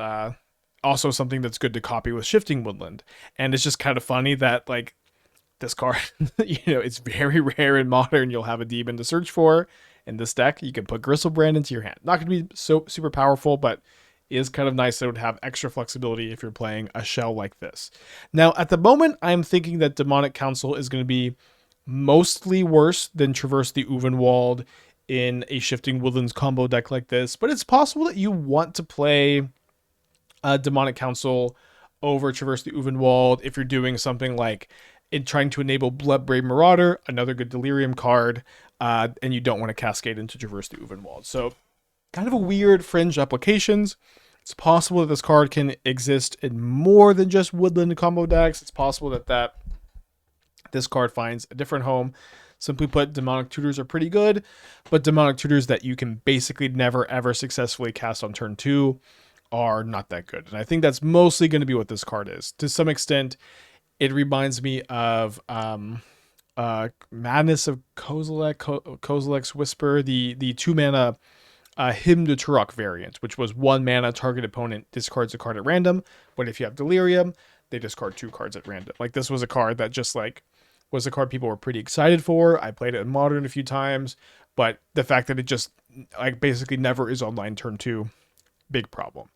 also something that's good to copy with Shifting Woodland. And it's just kind of funny that like this card, it's very rare in Modern you'll have a demon to search for. In this deck, you can put Gristlebrand into your hand. Not going to be so super powerful, but is kind of nice that it would have extra flexibility if you're playing a shell like this. Now, at the moment, I'm thinking that Demonic Council is going to be mostly worse than Traverse the Uvenwald in a Shifting Woodlands combo deck like this, but it's possible that you want to play Demonic Council over Traverse the Uvenwald if you're doing something like trying to enable Bloodbraid Marauder, another good Delirium card, and you don't want to cascade into Traverse the Uvenwald. So kind of a weird fringe applications. It's possible that this card can exist in more than just Woodland combo decks. It's possible that this card finds a different home. Simply put, Demonic Tutors are pretty good, but Demonic Tutors that you can basically never ever successfully cast on turn 2 are not that good. And I think that's mostly going to be what this card is. To some extent, it reminds me of Madness of Kozilek's Whisper, the 2 mana Hymn to Turok variant, which was 1 mana, target opponent discards a card at random, but if you have Delirium, they discard 2 cards at random. Like, this was a card that just like was a card people were pretty excited for. I played it in Modern a few times, but the fact that it just like basically never is online turn 2, big problem.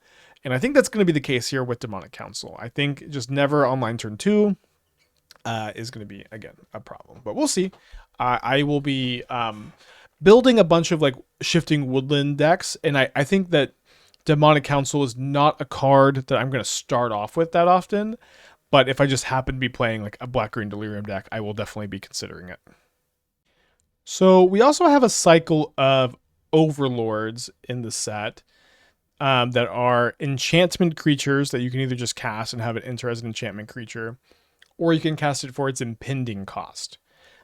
And I think that's going to be the case here with Demonic Council. I think just never online turn 2 is going to be, again, a problem. But we'll see. I will be building a bunch of like Shifting Woodland decks, and I think that Demonic Council is not a card that I'm going to start off with that often. But if I just happen to be playing like a Black-Green Delirium deck, I will definitely be considering it. So we also have a cycle of Overlords in the set. That are enchantment creatures that you can either just cast and have it enter as an enchantment creature, or you can cast it for its impending cost.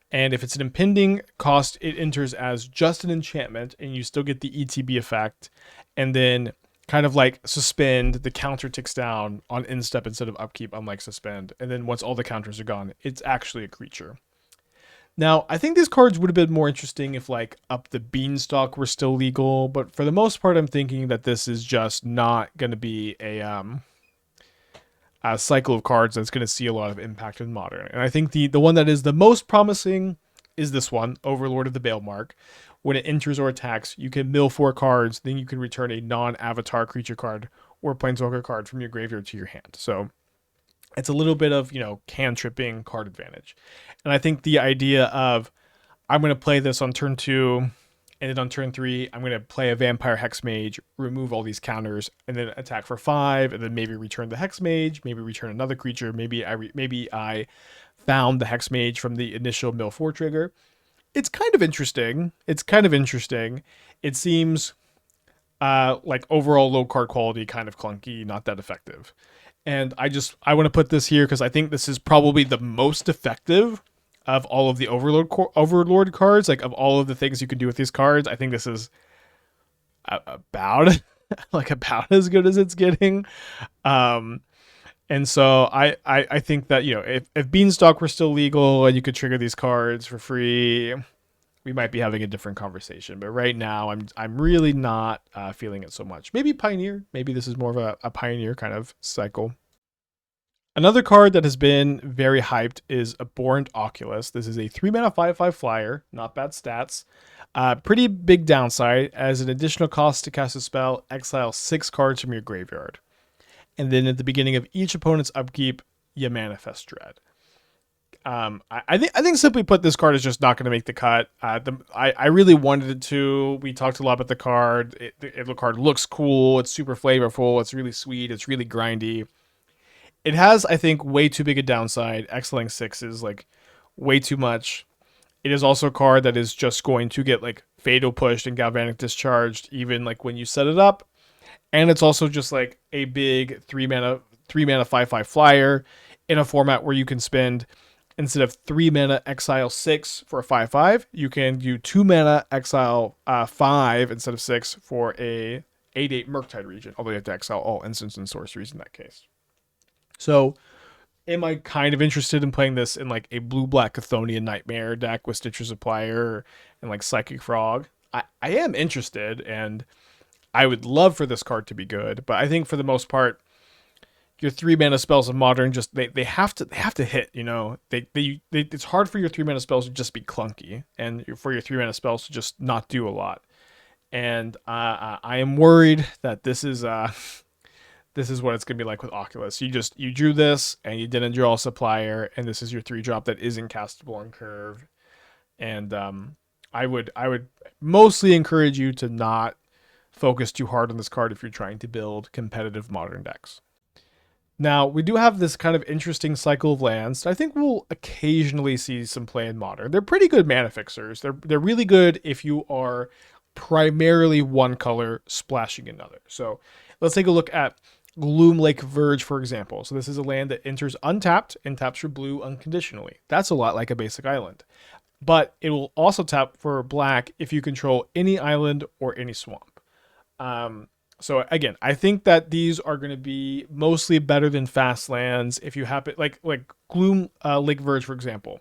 And if it's an impending cost, it enters as just an enchantment, and you still get the ETB effect, and then kind of like Suspend, the counter ticks down on instep instead of upkeep, unlike Suspend, and then once all the counters are gone, it's actually a creature. Now, I think these cards would have been more interesting if, like, Up the Beanstalk were still legal, but for the most part, I'm thinking that this is just not going to be a cycle of cards that's going to see a lot of impact in Modern. And I think the one that is the most promising is this one, Overlord of the Balemark. When it enters or attacks, you can mill 4 cards, then you can return a non-avatar creature card or planeswalker card from your graveyard to your hand. So it's a little bit of, cantripping card advantage. And I think the idea of, I'm going to play this on turn 2, and then on turn 3, I'm going to play a Vampire Hexmage, remove all these counters, and then attack for 5, and then maybe return the Hexmage, maybe return another creature, maybe I found the Hexmage from the initial mill 4 trigger. It's kind of interesting. It seems like overall low card quality, kind of clunky, not that effective. And I want to put this here because I think this is probably the most effective of all of the Overlord cards. Like, of all of the things you can do with these cards, I think this is about like about as good as it's getting. Um, and so I think that, if Beanstalk were still legal and you could trigger these cards for free, we might be having a different conversation. But right now, I'm really not feeling it so much. Maybe Pioneer. Maybe this is more of a Pioneer kind of cycle. Another card that has been very hyped is Abhorrent Oculus. This is a 3 mana 5/5 flyer. Not bad stats. Pretty big downside. As an additional cost to cast a spell, exile 6 cards from your graveyard. And then at the beginning of each opponent's upkeep, you manifest Dread. I think simply put, this card is just not going to make the cut. I really wanted it to. We talked a lot about the card. The card looks cool. It's super flavorful. It's really sweet. It's really grindy. It has, I think, way too big a downside. Exiling 6 is like way too much. It is also a card that is just going to get like Fatal Pushed and Galvanic Discharged, even like when you set it up. And it's also just like a big 3 mana 5/5 flyer in a format where you can spend, instead of 3 mana exile 6 for a 5/5, you can do 2 mana exile 5 instead of 6 for a 8/8 Murktide Regent. Although you have to exile all instants and sorceries in that case. So, am I kind of interested in playing this in like a blue-black Chthonian Nightmare deck with Stitcher Supplier and like Psychic Frog? I am interested, and I would love for this card to be good, but I think for the most part, your 3 mana spells of Modern just they have to hit. It's hard for your 3 mana spells to just be clunky, and for your 3 mana spells to just not do a lot. And I am worried that this is this is what it's gonna be like with Oculus. You drew this and you didn't draw a supplier, and this is your 3-drop that isn't castable on curve. And I would mostly encourage you to not focus too hard on this card if you're trying to build competitive Modern decks. Now, we do have this kind of interesting cycle of lands that I think we'll occasionally see some play in Modern. They're pretty good mana fixers. They're really good if you are primarily one color splashing another. So let's take a look at Gloom Lake Verge, for example. So this is a land that enters untapped and taps for blue unconditionally. That's a lot like a basic island. But it will also tap for black if you control any island or any swamp. So again, I think that these are going to be mostly better than fast lands. If you happen, like Gloom Lake Verge, for example,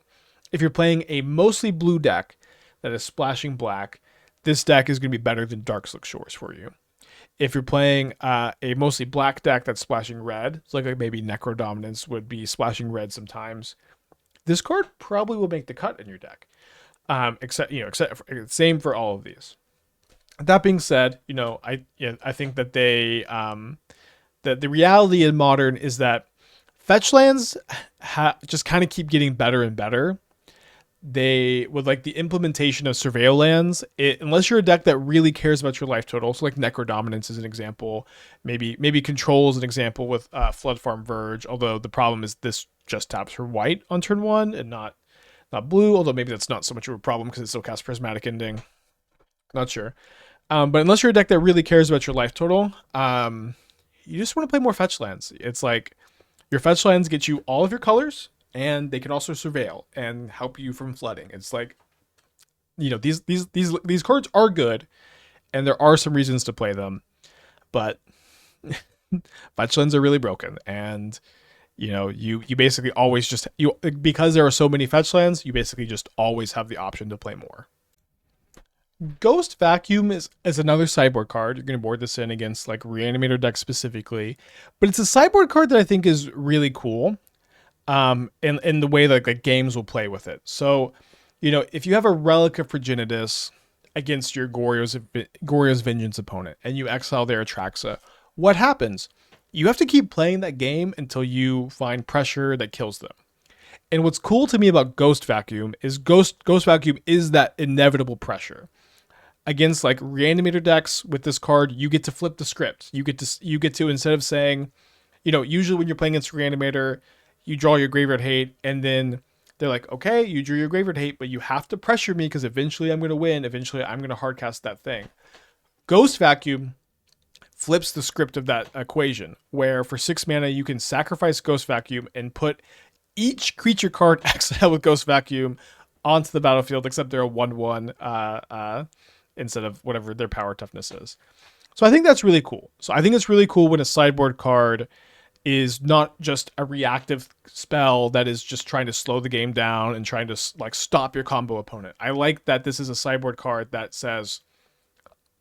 if you're playing a mostly blue deck that is splashing black, this deck is going to be better than Darkslick Shores for you. If you're playing a mostly black deck that's splashing red, it's like maybe Necro Dominance would be splashing red sometimes, this card probably will make the cut in your deck. Same for all of these. That being said, I think that that the reality in Modern is that fetch lands just kind of keep getting better and better. They, with like the implementation of surveil lands, unless you're a deck that really cares about your life total, so like Necro Dominance is an example, maybe Control is an example with Flood Farm Verge. Although the problem is this just taps for white on turn 1 and not blue. Although maybe that's not so much of a problem because it still casts Prismatic Ending. Not sure. But unless you're a deck that really cares about your life total, you just want to play more fetch lands. It's like your fetch lands get you all of your colors, and they can also surveil and help you from flooding. It's like, these cards are good, and there are some reasons to play them, but fetch lands are really broken. And you basically always because there are so many fetch lands, you basically just always have the option to play more. Ghost Vacuum is another sideboard card. You're going to board this in against like Reanimator decks specifically, but it's a sideboard card that I think is really cool. In the way that like games will play with it. So, if you have a Relic of Progenitus against your Goryo's Vengeance opponent and you exile their Atraxa, what happens? You have to keep playing that game until you find pressure that kills them. And what's cool to me about Ghost Vacuum is Ghost Vacuum is that inevitable pressure. Against like Reanimator decks with this card, you get to flip the script. You get to instead of saying, usually when you're playing against Reanimator, you draw your Graveyard Hate, and then they're like, okay, you drew your Graveyard Hate, but you have to pressure me because eventually I'm going to win. Eventually I'm going to hardcast that thing. Ghost Vacuum flips the script of that equation, where for 6 mana, you can sacrifice Ghost Vacuum and put each creature card exiled with Ghost Vacuum onto the battlefield, except they're a 1/1 instead of whatever their power toughness is. So I think that's really cool. So I think it's really cool when a sideboard card is not just a reactive spell that is just trying to slow the game down and trying to like stop your combo opponent. I like that this is a sideboard card that says,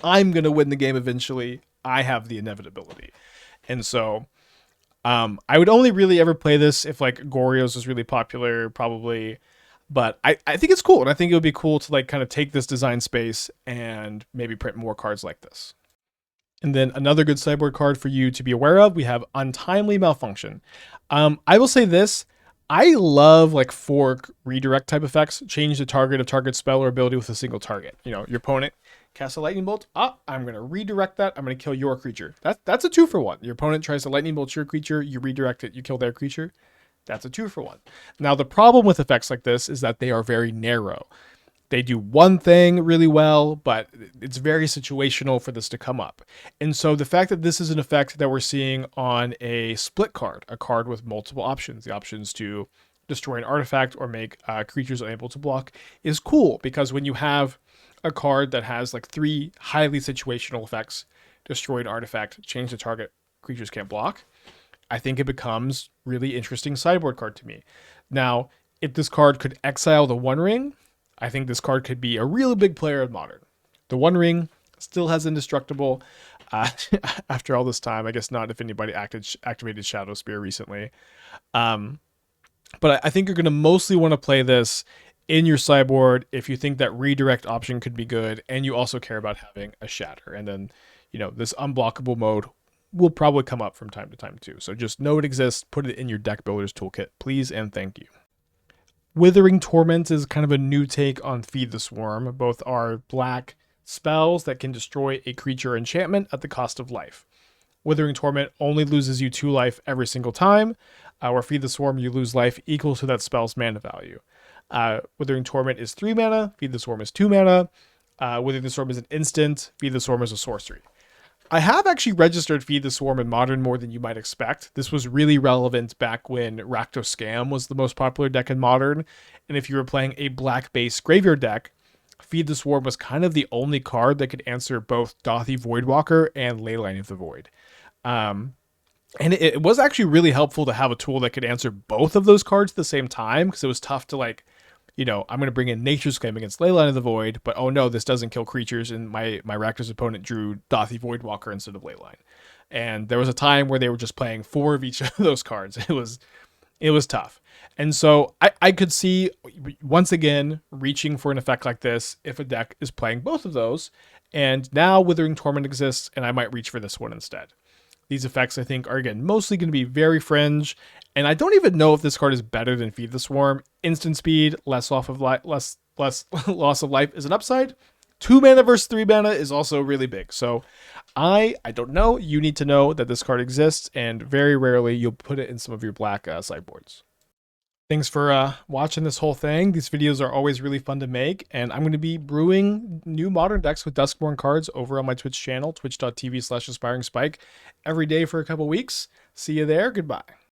I'm going to win the game eventually. I have the inevitability. And so I would only really ever play this if like Goryo's is really popular, probably. But I think it's cool. And I think it would be cool to like kind of take this design space and maybe print more cards like this. And then another good sideboard card for you to be aware of, we have Untimely Malfunction. I will say this. I love like fork redirect type effects. Change the target of target spell or ability with a single target. You know, your opponent casts a lightning bolt. I'm going to redirect that. I'm going to kill your creature. That's a 2-for-1. Your opponent tries to lightning bolt your creature. You redirect it. You kill their creature. That's a 2-for-1. Now, the problem with effects like this is that they are very narrow. They do one thing really well, but it's very situational for this to come up. And so the fact that this is an effect that we're seeing on a split card, a card with multiple options, the options to destroy an artifact or make creatures unable to block, is cool, because when you have a card that has like 3 highly situational effects, destroy an artifact, change the target, creatures can't block, I think it becomes really interesting sideboard card to me. Now, if this card could exile the One Ring, I think this card could be a really big player in Modern. The One Ring still has Indestructible after all this time. I guess not if anybody activated Shadow Spear recently. But I think you're going to mostly want to play this in your sideboard if you think that redirect option could be good and you also care about having a Shatter. And then, you know, this unblockable mode will probably come up from time to time too. So just know it exists, put it in your deck builder's toolkit, please and thank you. Withering Torment is kind of a new take on Feed the Swarm. Both are black spells that can destroy a creature enchantment at the cost of life. Withering Torment only loses you 2 life every single time, where Feed the Swarm you lose life equal to that spell's mana value. Withering Torment is 3 mana, Feed the Swarm is 2 mana. Withering the Swarm is an instant, Feed the Swarm is a sorcery. I have actually registered Feed the Swarm in Modern more than you might expect. This was really relevant back when Rakdos Scam was the most popular deck in Modern. And if you were playing a black-based graveyard deck, Feed the Swarm was kind of the only card that could answer both Dauthi Voidwalker and Leyline of the Void. And it was actually really helpful to have a tool that could answer both of those cards at the same time, because it was tough to like, you know, I'm going to bring in Nature's Claim against Leyline of the Void, but oh no, this doesn't kill creatures, and my Rakdos opponent drew Dauthi Voidwalker instead of Leyline. And there was a time where they were just playing 4 of each of those cards. It was tough. And so I could see, once again, reaching for an effect like this if a deck is playing both of those. And now Withering Torment exists, and I might reach for this one instead. These effects, I think, are, again, mostly going to be very fringe. And I don't even know if this card is better than Feed the Swarm. Instant speed, less loss of life is an upside. 2 mana versus 3 mana is also really big. So I don't know. You need to know that this card exists, and very rarely you'll put it in some of your black sideboards. Thanks for watching this whole thing. These videos are always really fun to make, and I'm going to be brewing new Modern decks with Duskmourn cards over on my Twitch channel, twitch.tv/aspiringspike, every day for a couple weeks. See you there. Goodbye.